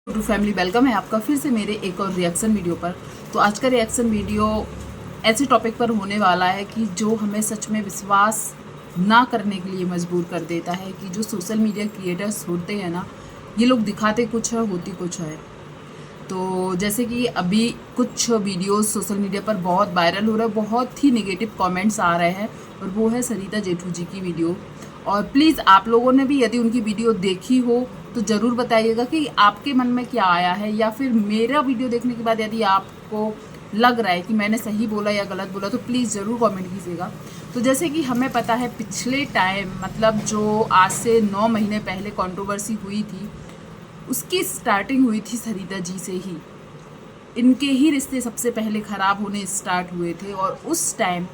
To family welcome है आपका फिर से मेरे एक और रिएक्शन वीडियो पर। तो आज का रिएक्शन वीडियो ऐसे टॉपिक पर होने वाला है कि जो हमें सच में विश्वास ना करने के लिए मजबूर कर देता है कि जो सोशल मीडिया क्रिएटर्स होते हैं ना, ये लोग दिखाते कुछ है होती कुछ है। तो जैसे कि अभी कुछ वीडियोस सोशल मीडिया पर बहुत वायरल हो रहा है, बहुत ही नेगेटिव कमेंट्स आ रहे हैं, और वो है सरिता जेठू जी की वीडियो। और प्लीज़ आप लोगों ने भी यदि उनकी वीडियो देखी हो तो ज़रूर बताइएगा कि आपके मन में क्या आया है, या फिर मेरा वीडियो देखने के बाद यदि आपको लग रहा है कि मैंने सही बोला या गलत बोला तो प्लीज़ ज़रूर कमेंट कीजिएगा। तो जैसे कि हमें पता है पिछले टाइम, मतलब जो आज से 9 महीने पहले कंट्रोवर्सी हुई थी, उसकी स्टार्टिंग हुई थी सरिता जी से ही। इनके ही रिश्ते सबसे पहले ख़राब होने स्टार्ट हुए थे, और उस टाइम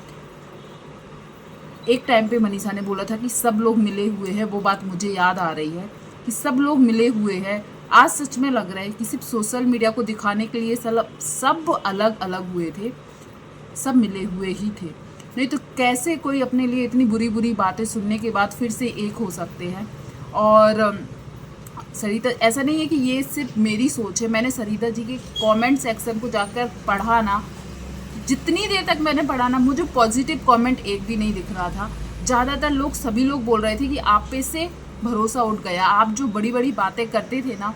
एक टाइम पे मनीषा ने बोला था कि सब लोग मिले हुए हैं। वो बात मुझे याद आ रही है कि सब लोग मिले हुए हैं। आज सच में लग रहा है कि सिर्फ सोशल मीडिया को दिखाने के लिए सब अलग अलग हुए थे, सब मिले हुए ही थे। नहीं तो कैसे कोई अपने लिए इतनी बुरी बुरी बातें सुनने के बाद फिर से एक हो सकते हैं। और सरिता, ऐसा नहीं है कि ये सिर्फ मेरी सोच है, मैंने सरिता जी के कमेंट सेक्शन को जाकर पढ़ा ना, जितनी देर तक मैंने पढ़ा ना, मुझे पॉजिटिव कमेंट एक भी नहीं दिख रहा था। ज़्यादातर लोग, सभी लोग बोल रहे थे कि आप पे से भरोसा उठ गया। आप जो बड़ी बड़ी बातें करते थे ना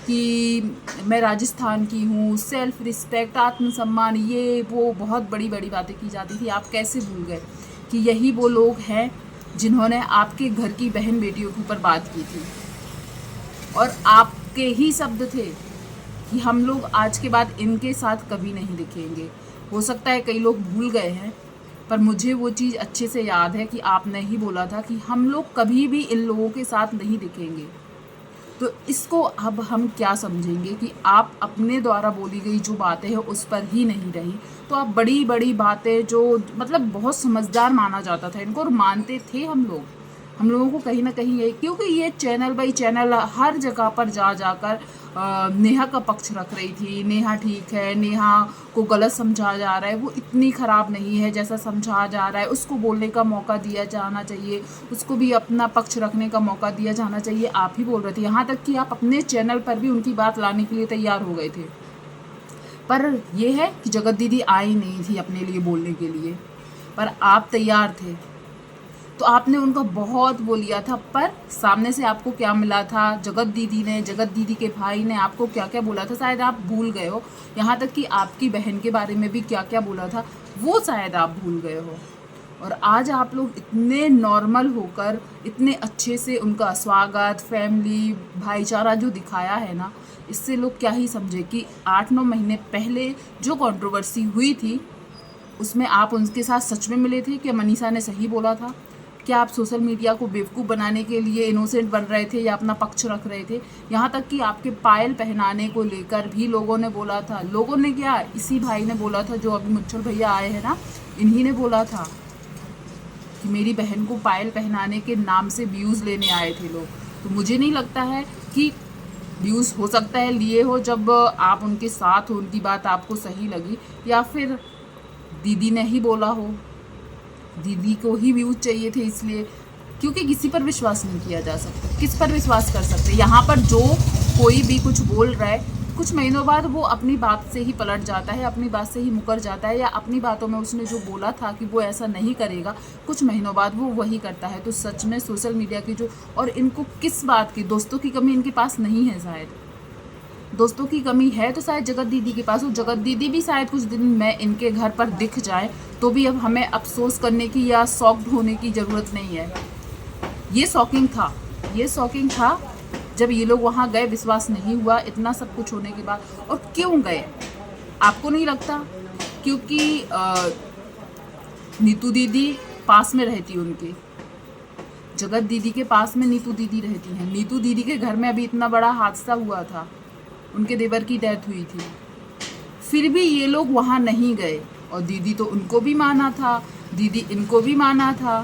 कि मैं राजस्थान की हूँ, सेल्फ रिस्पेक्ट, आत्मसम्मान, ये वो बहुत बड़ी बड़ी बातें की जाती थी, आप कैसे भूल गए कि यही वो लोग हैं जिन्होंने आपके घर की बहन बेटियों के ऊपर बात की थी, और आपके ही शब्द थे कि हम लोग आज के बाद इनके साथ कभी नहीं दिखेंगे। हो सकता है कई लोग भूल गए हैं, पर मुझे वो चीज़ अच्छे से याद है कि आपने ही बोला था कि हम लोग कभी भी इन लोगों के साथ नहीं दिखेंगे। तो इसको अब हम क्या समझेंगे कि आप अपने द्वारा बोली गई जो बातें हैं उस पर ही नहीं रही, तो आप बड़ी बड़ी बातें जो मतलब बहुत समझदार माना जाता था इनको, और मानते थे हम लोगों को कहीं ना कहीं ये, क्योंकि ये चैनल बाई चैनल हर जगह पर जा जाकर नेहा का पक्ष रख रही थी। नेहा ठीक है, नेहा को गलत समझा जा रहा है, वो इतनी ख़राब नहीं है जैसा समझा जा रहा है, उसको बोलने का मौका दिया जाना चाहिए, उसको भी अपना पक्ष रखने का मौका दिया जाना चाहिए, आप ही बोल रहे थे। यहाँ तक कि आप अपने चैनल पर भी उनकी बात लाने के लिए तैयार हो गए थे, पर यह है कि जगत दीदी आई नहीं थी अपने लिए बोलने के लिए, पर आप तैयार थे। तो आपने उनका बहुत वो लिया था, पर सामने से आपको क्या मिला था? जगत दीदी ने, जगत दीदी के भाई ने आपको क्या क्या बोला था शायद आप भूल गए हो। यहाँ तक कि आपकी बहन के बारे में भी क्या क्या बोला था वो शायद आप भूल गए हो। और आज आप लोग इतने नॉर्मल होकर इतने अच्छे से उनका स्वागत, फैमिली, भाईचारा जो दिखाया है ना, इससे लोग क्या ही समझे कि 8-9 महीने पहले जो कंट्रोवर्सी हुई थी उसमें आप उनके साथ सच में मिले थे? क्या मनीषा ने सही बोला था? क्या आप सोशल मीडिया को बेवकूफ़ बनाने के लिए इनोसेंट बन रहे थे या अपना पक्ष रख रहे थे? यहाँ तक कि आपके पायल पहनाने को लेकर भी लोगों ने बोला था। लोगों ने क्या, इसी भाई ने बोला था, जो अभी मुच्छर भैया आए हैं ना, इन्हीं ने बोला था कि मेरी बहन को पायल पहनाने के नाम से व्यूज़ लेने आए थे लोग। तो मुझे नहीं लगता है कि व्यूज़, हो सकता है लिए हो जब आप उनके साथ हो, उनकी बात आपको सही लगी, या फिर दीदी ने ही बोला हो, दीदी को ही व्यूज चाहिए थे इसलिए। क्योंकि किसी पर विश्वास नहीं किया जा सकता, किस पर विश्वास कर सकते? यहाँ पर जो कोई भी कुछ बोल रहा है, कुछ महीनों बाद वो अपनी बात से ही पलट जाता है, अपनी बात से ही मुकर जाता है, या अपनी बातों में उसने जो बोला था कि वो ऐसा नहीं करेगा, कुछ महीनों बाद वो वही करता है। तो सच में सोशल मीडिया की जो, और इनको किस बात की, दोस्तों की कमी इनके पास नहीं है। शायद दोस्तों की कमी है तो शायद जगत दीदी के पास हो। जगत दीदी भी शायद कुछ दिन में इनके घर पर दिख जाए तो भी अब हमें अफसोस करने की या शॉक्ड होने की ज़रूरत नहीं है। ये शॉकिंग था, ये शॉकिंग था जब ये लोग वहाँ गए, विश्वास नहीं हुआ इतना सब कुछ होने के बाद। और क्यों गए आपको नहीं लगता? क्योंकि नीतू दीदी पास में रहती, उनके जगत दीदी के पास में नीतू दीदी रहती हैं। नीतू दीदी के घर में अभी इतना बड़ा हादसा हुआ था, उनके देवर की डेथ हुई थी, फिर भी ये लोग वहाँ नहीं गए। और दीदी तो उनको भी माना था, दीदी इनको भी माना था,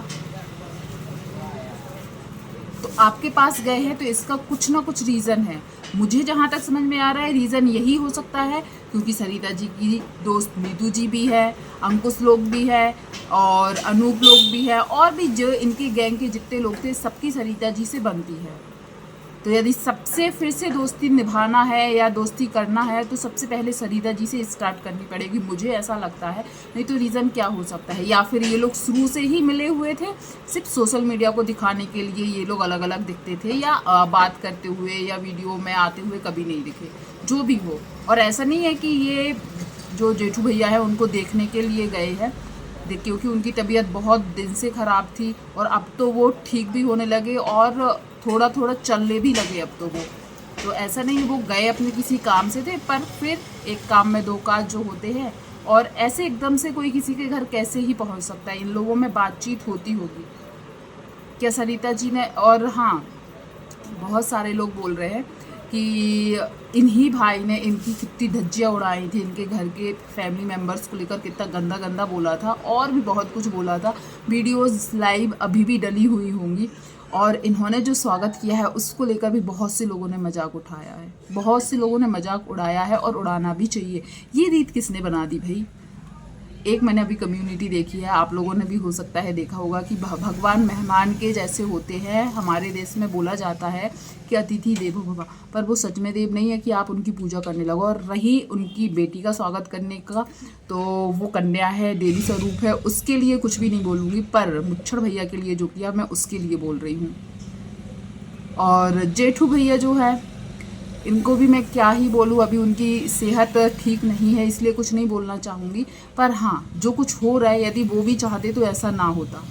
तो आपके पास गए हैं तो इसका कुछ ना कुछ रीज़न है। मुझे जहाँ तक समझ में आ रहा है रीज़न यही हो सकता है क्योंकि सरिता जी की दोस्त नीतू जी भी है, अंकुश लोग भी है, और अनूप लोग भी है, और भी जो इनके गैंग के जितने लोग थे सबकी सरिता जी से बनती है। तो यदि सबसे फिर से दोस्ती निभाना है या दोस्ती करना है तो सबसे पहले सरिता जी से स्टार्ट करनी पड़ेगी, मुझे ऐसा लगता है। नहीं तो रीज़न क्या हो सकता है, या फिर ये लोग शुरू से ही मिले हुए थे, सिर्फ सोशल मीडिया को दिखाने के लिए ये लोग अलग अलग दिखते थे, या बात करते हुए या वीडियो में आते हुए कभी नहीं दिखे, जो भी हो। और ऐसा नहीं है कि ये जो जेठू भैया है उनको देखने के लिए गए हैं, क्योंकि उनकी तबीयत बहुत दिन से ख़राब थी और अब तो वो ठीक भी होने लगे और थोड़ा थोड़ा चलने भी लगे अब तो वो। तो ऐसा नहीं वो गए अपने किसी काम से थे, पर फिर एक काम में दो काज जो होते हैं, और ऐसे एकदम से कोई किसी के घर कैसे ही पहुंच सकता है। इन लोगों में बातचीत होती होगी क्या सरिता जी ने। और हाँ, बहुत सारे लोग बोल रहे हैं कि इन्हीं भाई ने इनकी कितनी धज्जियाँ उड़ाई थी, इनके घर के फैमिली मेम्बर्स को लेकर कितना गंदा गंदा बोला था, और भी बहुत कुछ बोला था। वीडियोस लाइव अभी भी डली हुई होंगी, और इन्होंने जो स्वागत किया है उसको लेकर भी बहुत से लोगों ने मजाक उठाया है, बहुत से लोगों ने मजाक उड़ाया है, और उड़ाना भी चाहिए। ये रीत किसने बना दी भाई? एक मैंने अभी कम्युनिटी देखी है, आप लोगों ने भी हो सकता है देखा होगा कि भगवान मेहमान के जैसे होते हैं। हमारे देश में बोला जाता है कि अतिथि देवो भव, पर वो सच में देव नहीं है कि आप उनकी पूजा करने लगो। और रही उनकी बेटी का स्वागत करने का, तो वो कन्या है, देवी स्वरूप है, उसके लिए कुछ भी नहीं बोलूँगी, पर मुच्छड़ भैया के लिए जो किया मैं उसके लिए बोल रही हूँ। और जेठू भैया जो है, इनको भी मैं क्या ही बोलूँ, अभी उनकी सेहत ठीक नहीं है इसलिए कुछ नहीं बोलना चाहूँगी। पर हाँ, जो कुछ हो रहा है, यदि वो भी चाहते तो ऐसा ना होता,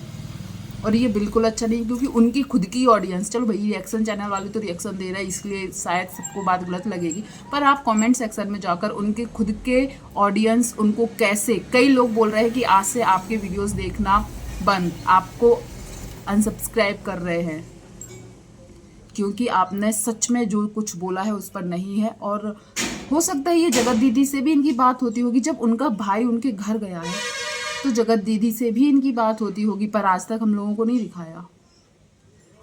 और ये बिल्कुल अच्छा नहीं, क्योंकि उनकी खुद की ऑडियंस, चलो भाई रिएक्शन चैनल वाले तो रिएक्शन दे रहा है इसलिए शायद सबको बात गलत लगेगी, पर आप कमेंट सेक्शन में जाकर उनके खुद के ऑडियंस उनको कैसे, कई लोग बोल रहे हैं कि आज से आपके वीडियोस देखना बंद, आपको अनसब्सक्राइब कर रहे हैं, क्योंकि आपने सच में जो कुछ बोला है उस पर नहीं है। और हो सकता है ये जगत दीदी से भी इनकी बात होती होगी, जब उनका भाई उनके घर गया है तो जगत दीदी से भी इनकी बात होती होगी, पर आज तक हम लोगों को नहीं दिखाया,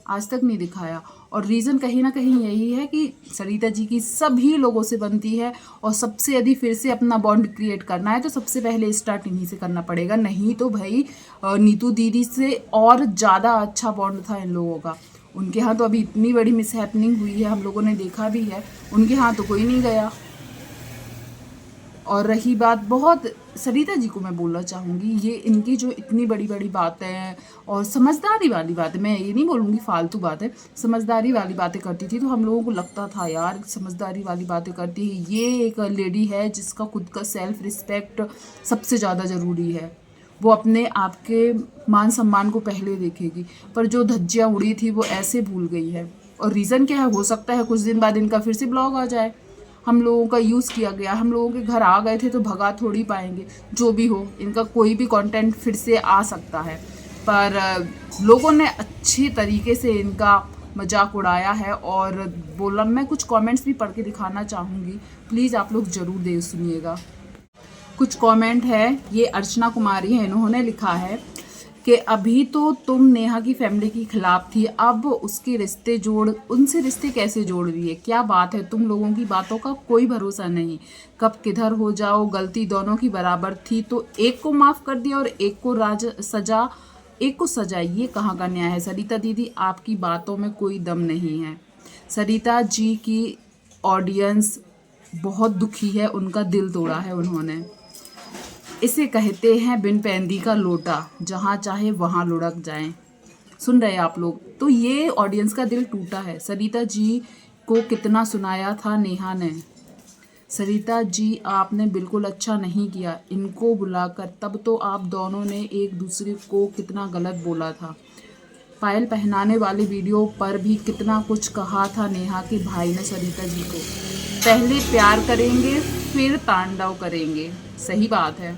आज तक नहीं दिखाया। और रीज़न कहीं ना कहीं यही है कि सरिता जी की सभी लोगों से बनती है, और सबसे यदि फिर से अपना बॉन्ड क्रिएट करना है तो सबसे पहले स्टार्ट इन्हीं से करना पड़ेगा। नहीं तो भाई नीतू दीदी से और ज़्यादा अच्छा बॉन्ड था इन लोगों का। उनके यहाँ तो अभी इतनी बड़ी मिसहैपनिंग हुई है, हम लोगों ने देखा भी है, उनके यहाँ तो कोई नहीं गया। और रही बात, बहुत सरिता जी को मैं बोलना चाहूँगी, ये इनकी जो इतनी बड़ी बड़ी बातें हैं और समझदारी वाली बातें, मैं ये नहीं बोलूँगी फालतू बातें, समझदारी वाली बातें करती थी, तो हम लोगों को लगता था यार समझदारी वाली बातें करती है, ये एक लेडी है जिसका खुद का सेल्फ रिस्पेक्ट सबसे ज़्यादा ज़रूरी है, वो अपने आप के मान सम्मान को पहले देखेगी। पर जो धज्जियाँ उड़ी थी वो ऐसे भूल गई है। और रीज़न क्या है, हो सकता है कुछ दिन बाद इनका फिर से ब्लॉग आ जाए, हम लोगों का यूज़ किया गया, हम लोगों के घर आ गए थे तो भगा थोड़ी पाएंगे, जो भी हो इनका कोई भी कंटेंट फिर से आ सकता है। पर लोगों ने अच्छी तरीके से इनका मजाक उड़ाया है, और बोला, मैं कुछ कमेंट्स भी पढ़ के दिखाना चाहूँगी, प्लीज़ आप लोग ज़रूर दे सुनिएगा। कुछ कमेंट है, ये अर्चना कुमारी है, इन्होंने लिखा है कि अभी तो तुम नेहा की फैमिली के खिलाफ थी, अब उसके रिश्ते उनसे रिश्ते कैसे जोड़ दिए, क्या बात है, तुम लोगों की बातों का कोई भरोसा नहीं, कब किधर हो जाओ, गलती दोनों की बराबर थी, तो एक को माफ़ कर दिया और एक को सजा, ये कहाँ का न्याय है। सरिता दीदी, आपकी बातों में कोई दम नहीं है। सरिता जी की ऑडियंस बहुत दुखी है, उनका दिल तोड़ा है उन्होंने। इसे कहते हैं बिन पैंदी का लोटा, जहाँ चाहे वहाँ लुढ़क जाएं। सुन रहे हैं आप लोग, तो ये ऑडियंस का दिल टूटा है। सरिता जी को कितना सुनाया था नेहा ने, सरिता जी आपने बिल्कुल अच्छा नहीं किया इनको बुलाकर, तब तो आप दोनों ने एक दूसरे को कितना गलत बोला था। पायल पहनाने वाले वीडियो पर भी कितना कुछ कहा था नेहा के भाई ने सरिता जी को, पहले प्यार करेंगे फिर तांडव करेंगे। सही बात है,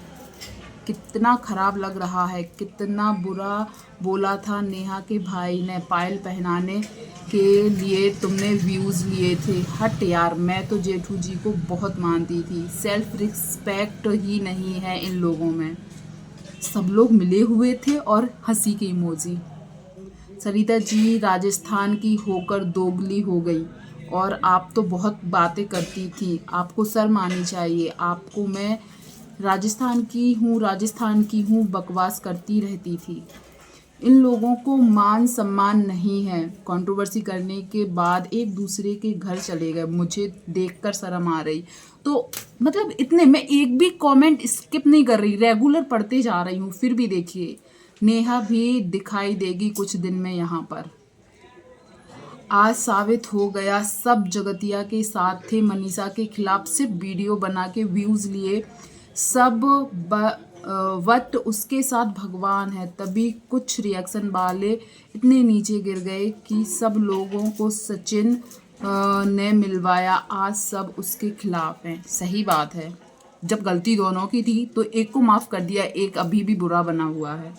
कितना खराब लग रहा है, कितना बुरा बोला था नेहा के भाई ने। पायल पहनाने के लिए तुमने व्यूज़ लिए थे, हट यार, मैं तो जेठू जी को बहुत मानती थी, सेल्फ रिस्पेक्ट ही नहीं है इन लोगों में। सब लोग मिले हुए थे और हंसी के इमोजी। सरिता जी राजस्थान की होकर दोगली हो गई, और आप तो बहुत बातें करती थी, आपको शर्म आनी चाहिए। आपको मैं राजस्थान की हूँ बकवास करती रहती थी, इन लोगों को मान सम्मान नहीं है। कंट्रोवर्सी करने के बाद एक दूसरे के घर चले गए, मुझे देखकर शर्म आ रही। तो मतलब इतने, मैं एक भी कमेंट स्किप नहीं कर रही, रेगुलर पढ़ते जा रही हूँ। फिर भी देखिए, नेहा भी दिखाई देगी कुछ दिन में यहाँ पर। आज साबित हो गया, सब जगतिया के साथ थे, मनीषा के खिलाफ सिर्फ वीडियो बना के व्यूज लिए सब वट उसके साथ भगवान है। तभी कुछ रिएक्शन वाले इतने नीचे गिर गए कि सब लोगों को सचिन ने मिलवाया, आज सब उसके खिलाफ हैं। सही बात है, जब गलती दोनों की थी तो एक को माफ़ कर दिया, एक अभी भी बुरा बना हुआ है।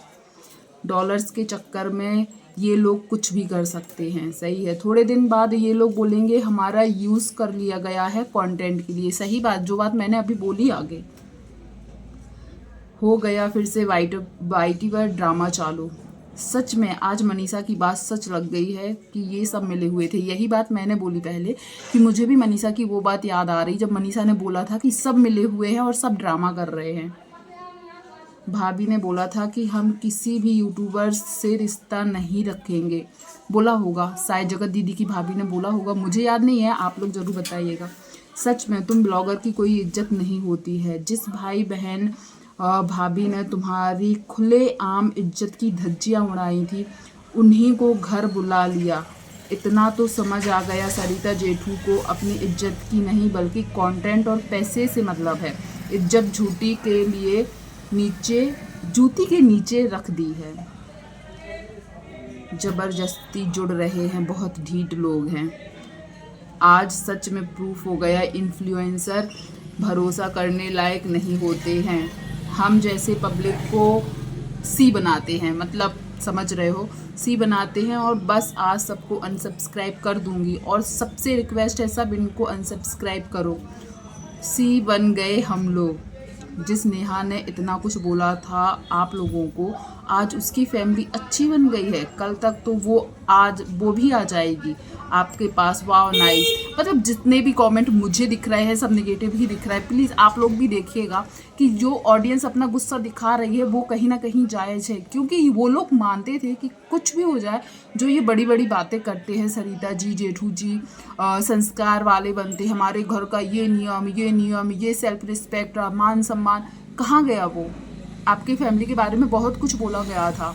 डॉलर्स के चक्कर में ये लोग कुछ भी कर सकते हैं। सही है, थोड़े दिन बाद ये लोग बोलेंगे हमारा यूज़ कर लिया गया है कंटेंट के लिए। सही बात, जो बात मैंने अभी बोली आगे। हो गया फिर से वाईटी पर ड्रामा चालू। सच में आज मनीषा की बात सच लग गई है कि ये सब मिले हुए थे। यही बात मैंने बोली पहले कि मुझे भी मनीषा की वो बात याद आ रही जब मनीषा ने बोला था कि सब मिले हुए हैं और सब ड्रामा कर रहे हैं। भाभी ने बोला था कि हम किसी भी यूट्यूबर से रिश्ता नहीं रखेंगे, बोला होगा शायद जगत दीदी की भाभी ने बोला होगा, मुझे याद नहीं है, आप लोग ज़रूर बताइएगा। सच में तुम ब्लॉगर की कोई इज्जत नहीं होती है। जिस भाई बहन भाभी ने तुम्हारी खुलेआम इज्जत की धज्जियां उड़ाई थी, उन्हीं को घर बुला लिया। इतना तो समझ आ गया सरिता जेठू को अपनी इज्जत की नहीं बल्कि कंटेंट और पैसे से मतलब है। इज्जत झूठी के लिए जूती के नीचे रख दी है। जबरदस्ती जुड़ रहे हैं, बहुत ढीठ लोग हैं। आज सच में प्रूफ हो गया, इन्फ्लुएंसर भरोसा करने लायक नहीं होते हैं। हम जैसे पब्लिक को सी बनाते हैं, मतलब समझ रहे हो, सी बनाते हैं और बस आज सबको अनसब्सक्राइब कर दूंगी। और सबसे रिक्वेस्ट है, सब इनको अनसब्सक्राइब करो। सी बन गए हम लोग। जिस नेहा ने इतना कुछ बोला था आप लोगों को, आज उसकी फैमिली अच्छी बन गई है। कल तक तो वो भी आ जाएगी आपके पास। वाह नाइस। मतलब जितने भी कमेंट मुझे दिख रहे हैं सब नेगेटिव ही दिख रहा है। प्लीज़ आप लोग भी देखिएगा कि जो ऑडियंस अपना गुस्सा दिखा रही है वो कहीं ना कहीं जायज़ है, क्योंकि वो लोग मानते थे कि कुछ भी हो जाए, जो ये बड़ी बड़ी बातें करते हैं सरिता जी, जेठू जी, संस्कार वाले बनते, हमारे घर का ये नियम, ये सेल्फ रिस्पेक्ट, मान सम्मान, कहाँ गया वो? आपकी फैमिली के बारे में बहुत कुछ बोला गया था।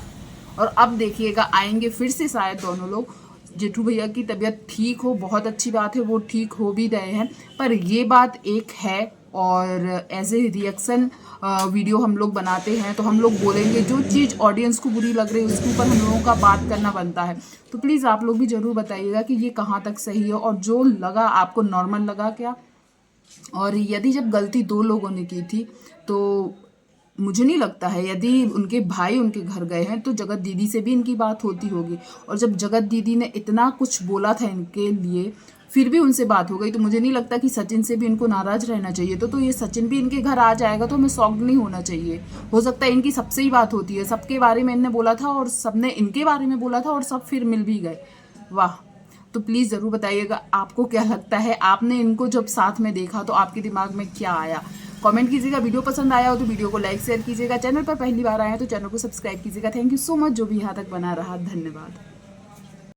और अब देखिएगा आएंगे फिर से शायद दोनों लोग। जेठू भैया की तबीयत ठीक हो, बहुत अच्छी बात है, वो ठीक हो भी गए हैं। पर ये बात एक है, और एज ए रिएक्शन वीडियो हम लोग बनाते हैं तो हम लोग बोलेंगे जो चीज़ ऑडियंस को बुरी लग रही है उसके ऊपर हम लोगों का बात करना बनता है। तो प्लीज़ आप लोग भी ज़रूर बताइएगा कि ये कहाँ तक सही है, और जो लगा आपको नॉर्मल लगा क्या। और यदि जब गलती दो लोगों ने की थी तो मुझे नहीं लगता है, यदि उनके भाई उनके घर गए हैं तो जगत दीदी से भी इनकी बात होती होगी। और जब जगत दीदी ने इतना कुछ बोला था इनके लिए फिर भी उनसे बात हो गई, तो मुझे नहीं लगता कि सचिन से भी इनको नाराज रहना चाहिए। तो ये सचिन भी इनके घर आ जाएगा तो हमें शॉक्ड नहीं होना चाहिए। हो सकता है इनकी सबसे ही बात होती है, सबके बारे में इनने बोला था और सबने इनके बारे में बोला था और सब फिर मिल भी गए। वाह। तो प्लीज़ ज़रूर बताइएगा आपको क्या लगता है, आपने इनको जब साथ में देखा तो आपके दिमाग में क्या आया। कमेंट कीजिएगा। वीडियो पसंद आया हो तो वीडियो को लाइक शेयर कीजिएगा। चैनल पर पहली बार आए हैं तो चैनल को सब्सक्राइब कीजिएगा। थैंक यू सो मच जो भी यहाँ तक बना रहा, धन्यवाद।